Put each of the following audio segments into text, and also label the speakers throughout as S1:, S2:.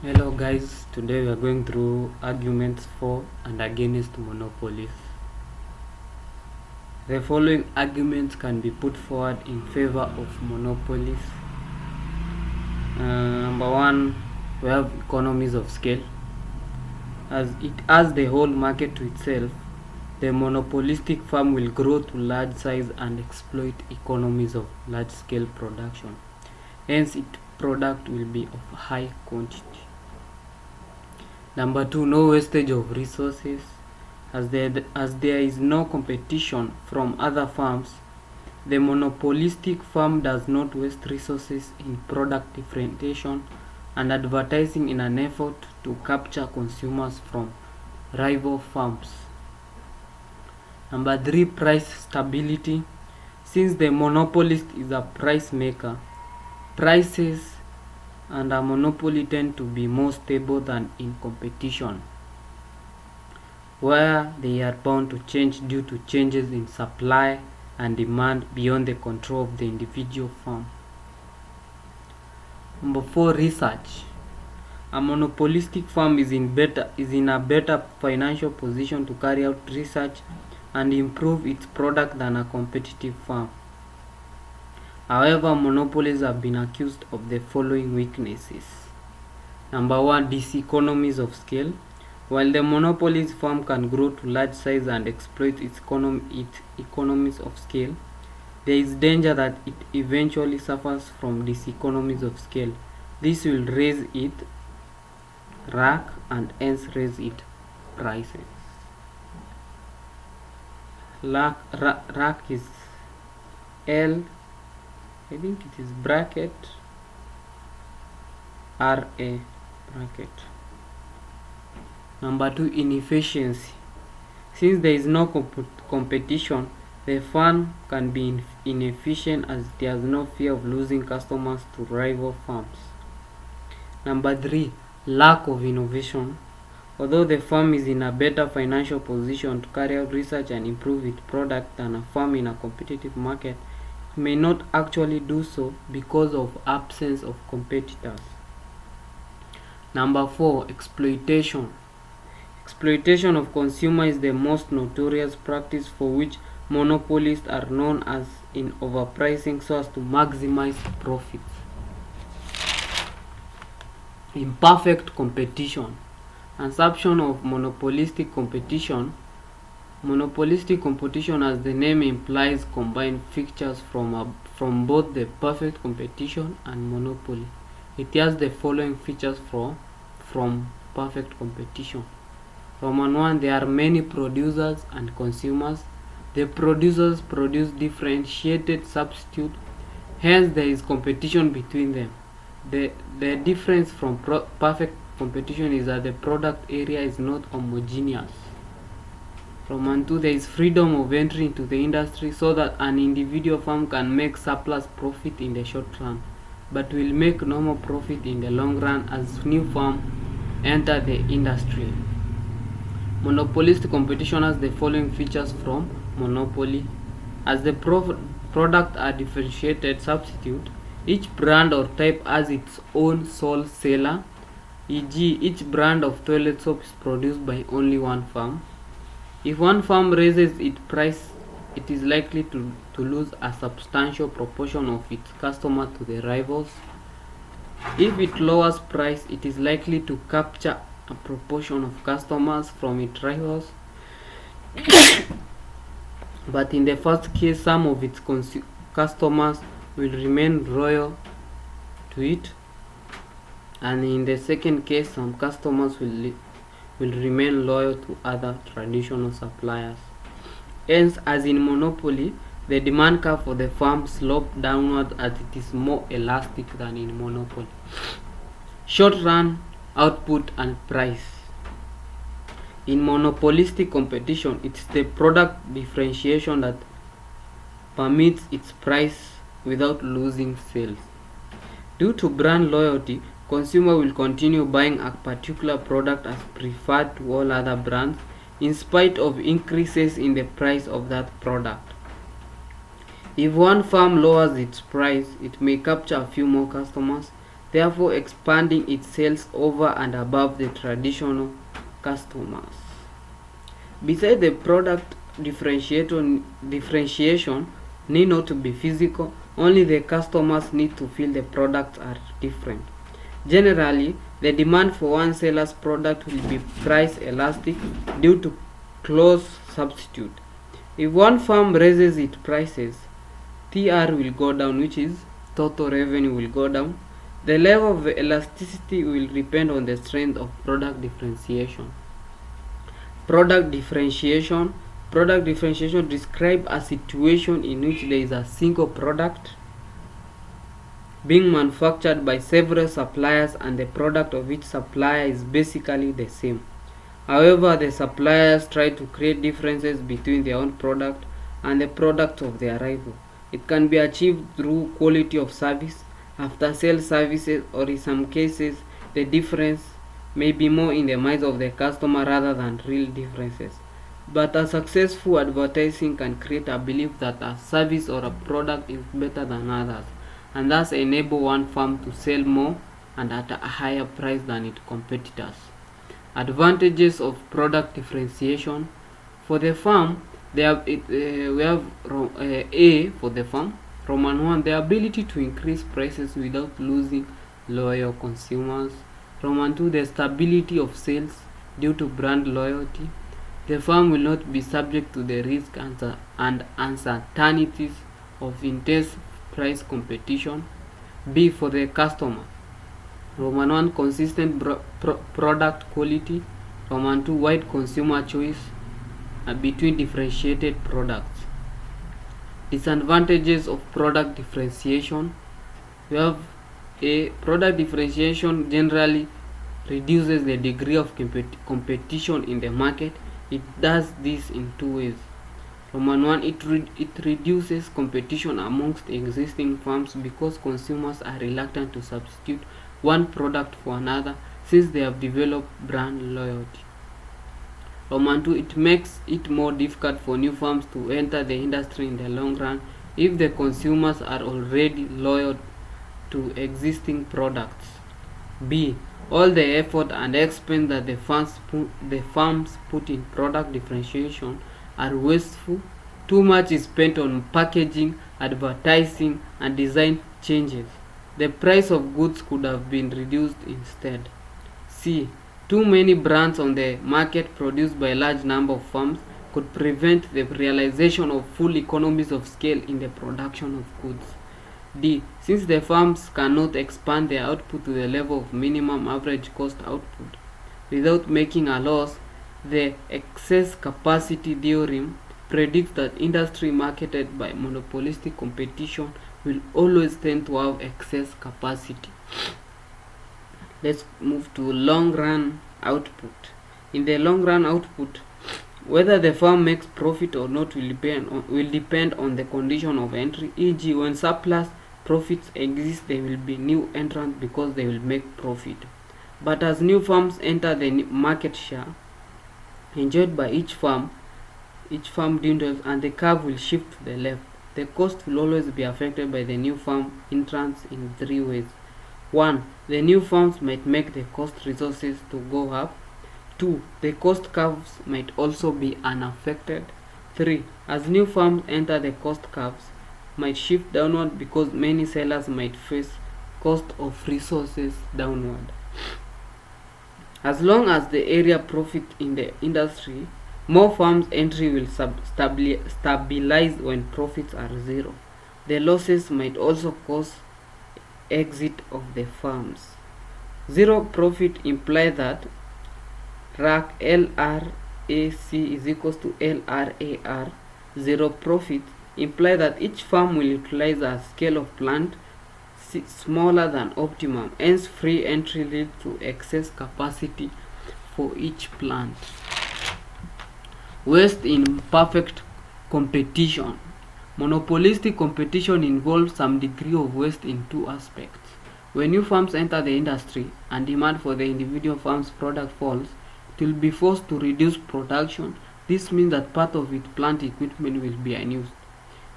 S1: Hello guys, today we are going through arguments for and against monopolies. The following arguments can be put forward in favor of monopolies. Number one, we have economies of scale. As it has the whole market to itself, the monopolistic firm will grow to large size and exploit economies of large scale production. Hence, its product will be of high quantity. Number two, no wastage of resources. As there is no competition from other firms, the monopolistic firm does not waste resources in product differentiation and advertising in an effort to capture consumers from rival firms. Number three, price stability. Since the monopolist is a price maker, prices and a monopoly tend to be more stable than in competition, where they are bound to change due to changes in supply and demand beyond the control of the individual firm. Number four, research. A monopolistic firm is in a better financial position to carry out research and improve its product than a competitive firm. However, monopolies have been accused of the following weaknesses. Number one, diseconomies of scale. While the monopolies firm can grow to large size and exploit its economies of scale, there is danger that it eventually suffers from diseconomies of scale. This will raise its rack and hence raise its prices. Rack is L, I think it is bracket RA bracket. Number two, inefficiency. Since there is no competition, the firm can be inefficient as it has no fear of losing customers to rival firms. Number three, lack of innovation. Although the firm is in a better financial position to carry out research and improve its product than a firm in a competitive market, it may not actually do so because of absence of competitors. Number four, exploitation. Exploitation of consumer is the most notorious practice for which monopolists are known as in overpricing so as to maximize profits. Imperfect competition. Assumption of monopolistic competition. Monopolistic competition, as the name implies, combines features from both the perfect competition and monopoly. It has the following features from perfect competition. Roman 1, there are many producers and consumers. The producers produce differentiated substitute, hence there is competition between them. The difference from perfect competition is that the product area is not homogeneous. Roman 2, there is freedom of entry into the industry so that an individual firm can make surplus profit in the short run, but will make normal profit in the long run as new firms enter the industry. Monopolistic competition has the following features from monopoly. As the product are differentiated substitute, each brand or type has its own sole seller, e.g. each brand of toilet soap is produced by only one firm. If one firm raises its price, it is likely to lose a substantial proportion of its customers to the rivals. If it lowers price, it is likely to capture a proportion of customers from its rivals. But in the first case, some of its customers will remain loyal to it, and in the second case, some customers will remain loyal to other traditional suppliers. Hence, as in monopoly, the demand curve for the firm slopes downward as it is more elastic than in monopoly. Short run output and price. In monopolistic competition, it's the product differentiation that permits its price without losing sales. Due to brand loyalty, consumer will continue buying a particular product as preferred to all other brands in spite of increases in the price of that product. If one firm lowers its price, it may capture a few more customers, therefore expanding its sales over and above the traditional customers. Besides, the product differentiation need not be physical, only the customers need to feel the products are different. Generally, the demand for one seller's product will be price elastic due to close substitute. If one firm raises its prices, TR will go down, which is total revenue will go down. The level of elasticity will depend on the strength of product differentiation. Product differentiation describes a situation in which there is a single product being manufactured by several suppliers and the product of each supplier is basically the same. However, the suppliers try to create differences between their own product and the product of their rival. It can be achieved through quality of service, after sales services, or in some cases the difference may be more in the minds of the customer rather than real differences. But a successful advertising can create a belief that a service or a product is better than others, and thus enable one firm to sell more and at a higher price than its competitors. Advantages of product differentiation. For the firm, we have A for the firm. Roman 1, the ability to increase prices without losing loyal consumers. Roman 2, the stability of sales due to brand loyalty. The firm will not be subject to the risk and uncertainties of intense price competition. B for the customer. Roman 1, consistent product quality. Roman 2, wide consumer choice between differentiated products. Disadvantages of product differentiation. We have A. Product differentiation generally reduces the degree of competition in the market. It does this in two ways. Roman 1, it reduces competition amongst existing firms because consumers are reluctant to substitute one product for another since they have developed brand loyalty. Roman 2, it makes it more difficult for new firms to enter the industry in the long run if the consumers are already loyal to existing products. B. All the effort and expense that the firms put in product differentiation are wasteful. Too much is spent on packaging, advertising, and design changes. The price of goods could have been reduced instead. C. Too many brands on the market produced by a large number of firms could prevent the realization of full economies of scale in the production of goods. D. Since the firms cannot expand their output to the level of minimum average cost output without making a loss, the excess capacity theorem predicts that industry marketed by monopolistic competition will always tend to have excess capacity. Let's move to long run output. In the long run output, whether the firm makes profit or not will depend on the condition of entry, e.g. when surplus profits exist, there will be new entrants because they will make profit. But as new firms enter, the market share enjoyed by each firm dwindles and the curve will shift to the left. The cost will always be affected by the new firm entrants in three ways. 1. The new firms might make the cost resources to go up. 2. The cost curves might also be unaffected. 3. As new firms enter, the cost curves might shift downward because many sellers might face cost of resources downward. As long as the area profit in the industry, more firms' entry will stabilize when profits are zero. The losses might also cause exit of the firms. Zero profit implies that RAC LRAC is equals to LRAR. Zero profit implies that each firm will utilize a scale of plant smaller than optimum. Hence, free entry leads to excess capacity for each plant. Waste in perfect competition. Monopolistic competition involves some degree of waste in two aspects. When new firms enter the industry and demand for the individual firm's product falls, it will be forced to reduce production. This means that part of its plant equipment will be unused.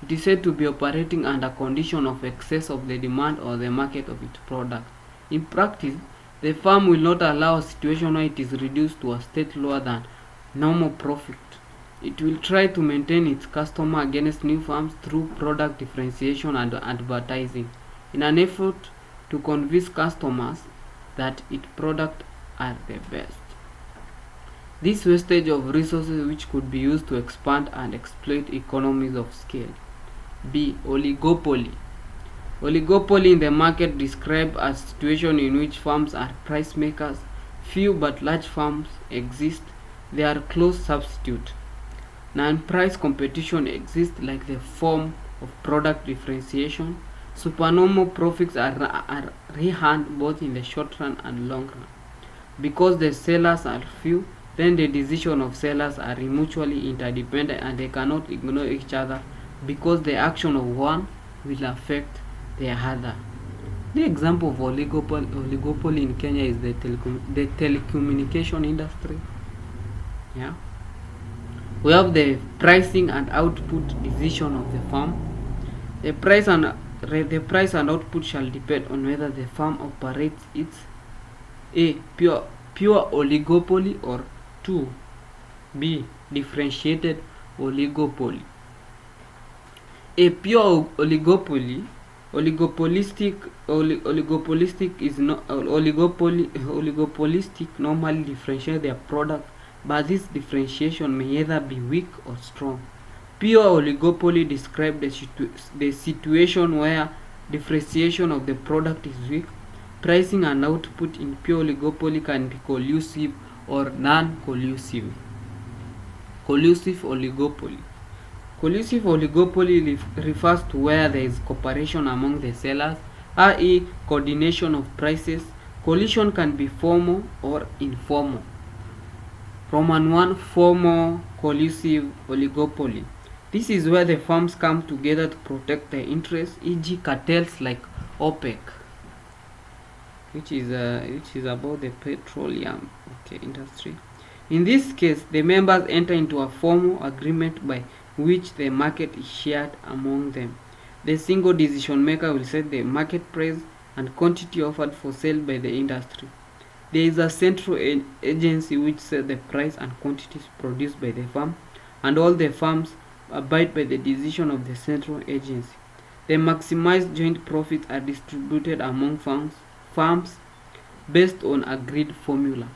S1: It is said to be operating under condition of excess of the demand or the market of its product. In practice, the firm will not allow a situation where it is reduced to a state lower than normal profit. It will try to maintain its customer against new firms through product differentiation and advertising, in an effort to convince customers that its products are the best. This wastage of resources which could be used to expand and exploit economies of scale. B. Oligopoly. Oligopoly in the market describes a situation in which firms are price makers. Few but large firms exist. They are close substitute. Non-price competition exists like the form of product differentiation. Supernormal profits are re-earned both in the short run and long run. Because the sellers are few, then the decisions of sellers are mutually interdependent and they cannot ignore each other because the action of one will affect the other. The example of oligopoly in Kenya is the telecommunication industry. Yeah. We have the pricing and output decision of the firm. The price and output shall depend on whether the firm operates its A. Pure oligopoly, or 2. B. Differentiated oligopoly. A pure oligopolistic normally differentiate their product, but this differentiation may either be weak or strong. Pure oligopoly describes the situation where differentiation of the product is weak. Pricing and output in pure oligopoly can be collusive or non-collusive. Collusive oligopoly. Collusive oligopoly refers to where there is cooperation among the sellers, i.e. coordination of prices. Collusion can be formal or informal. Roman 1. Formal collusive oligopoly. This is where the firms come together to protect their interests, e.g. cartels like OPEC, which is about the petroleum industry. In this case, the members enter into a formal agreement by which the market is shared among them. The single decision maker will set the market price and quantity offered for sale by the industry. There is a central agency which sets the price and quantities produced by the firm, and all the firms abide by the decision of the central agency. The maximized joint profits are distributed among firms based on agreed formula.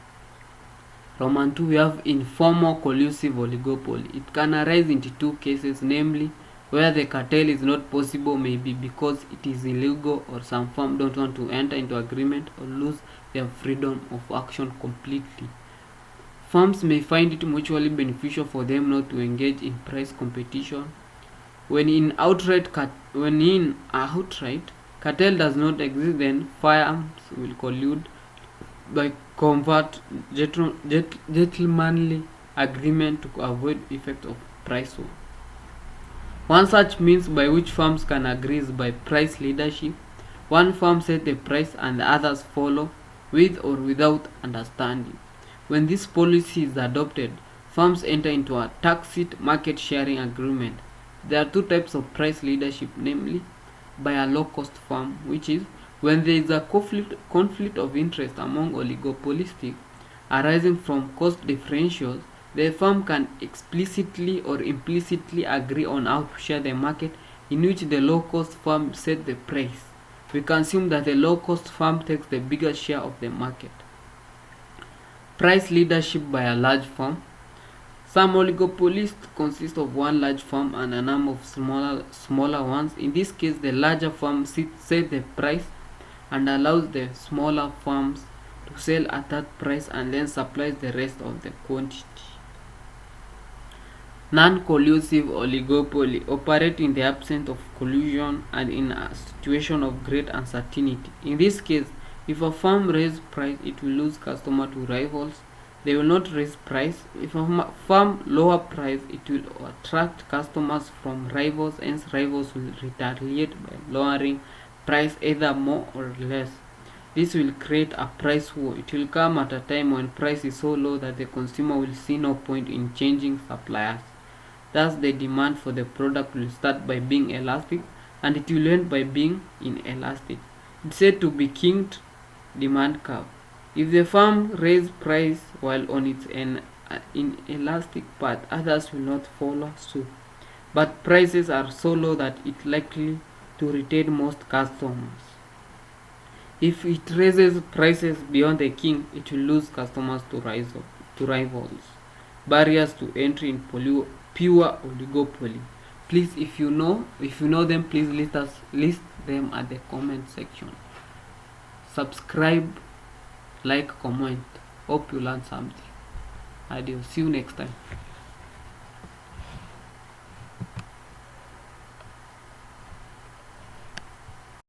S1: Roman 2. We have informal collusive oligopoly. It can arise into two cases, namely where the cartel is not possible, maybe because it is illegal or some firm don't want to enter into agreement or lose their freedom of action completely. Firms may find it mutually beneficial for them not to engage in price competition. When in outright cartel does not exist, then firms will collude by convert gentlemanly agreement to avoid effect of price war. One such means by which firms can agree is by price leadership. One firm sets the price and the others follow with or without understanding. When this policy is adopted, firms enter into a tacit market sharing agreement. There are two types of price leadership, namely by a low-cost firm, which is when there is a conflict of interest among oligopolistic arising from cost differentials, the firm can explicitly or implicitly agree on how to share the market, in which the low-cost firm sets the price. We can assume that the low-cost firm takes the bigger share of the market. Price leadership by a large firm. Some oligopolists consist of one large firm and a number of smaller ones. In this case, the larger firm sets the price and allows the smaller firms to sell at that price and then supplies the rest of the quantity. Non-collusive oligopoly operate in the absence of collusion and in a situation of great uncertainty. In this case, if a firm raises price, it will lose customer to rivals. They will not raise price. If a firm lower price, it will attract customers from rivals, hence rivals will retaliate by lowering price either more or less. This will create a price war. It will come at a time when price is so low that the consumer will see no point in changing suppliers. Thus, the demand for the product will start by being elastic and it will end by being inelastic. It's said to be demand curve. If the firm raises price while on its inelastic path, others will not follow suit. But prices are so low that it likely to retain most customers. If it raises prices beyond the king, it will lose customers to rivals. Barriers to entry in pure oligopoly. Please, if you know them, please list them at the comment section. Subscribe, like, comment. Hope you learned something. Adios. See you next time.